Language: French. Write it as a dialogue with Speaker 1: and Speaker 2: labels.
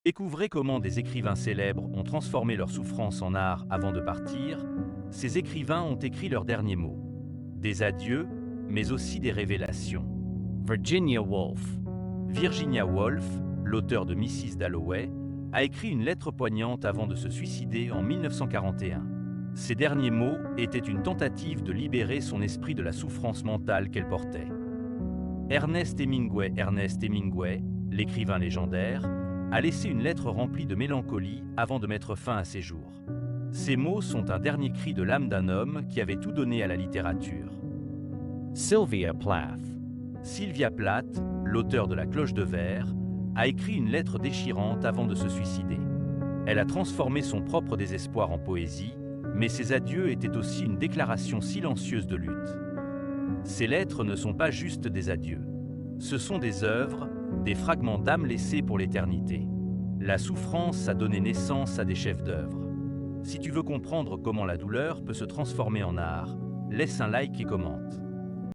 Speaker 1: Découvrez comment des écrivains célèbres ont transformé leur souffrance en art avant de partir. Ces écrivains ont écrit leurs derniers mots. Des adieux, mais aussi des révélations.
Speaker 2: Virginia Woolf.
Speaker 1: Virginia Woolf, l'auteur de Mrs. Dalloway, a écrit une lettre poignante avant de se suicider en 1941. Ses derniers mots étaient une tentative de libérer son esprit de la souffrance mentale qu'elle portait. Ernest Hemingway, l'écrivain légendaire, a laissé une lettre remplie de mélancolie avant de mettre fin à ses jours. Ces mots sont un dernier cri de l'âme d'un homme qui avait tout donné à la littérature.
Speaker 2: Sylvia Plath.
Speaker 1: Sylvia Plath, l'auteur de La Cloche de Verre, a écrit une lettre déchirante avant de se suicider. Elle a transformé son propre désespoir en poésie, mais ses adieux étaient aussi une déclaration silencieuse de lutte. Ces lettres ne sont pas juste des adieux. Ce sont des œuvres, des fragments d'âme laissés pour l'éternité. La souffrance a donné naissance à des chefs-d'œuvre. Si tu veux comprendre comment la douleur peut se transformer en art, laisse un like et commente.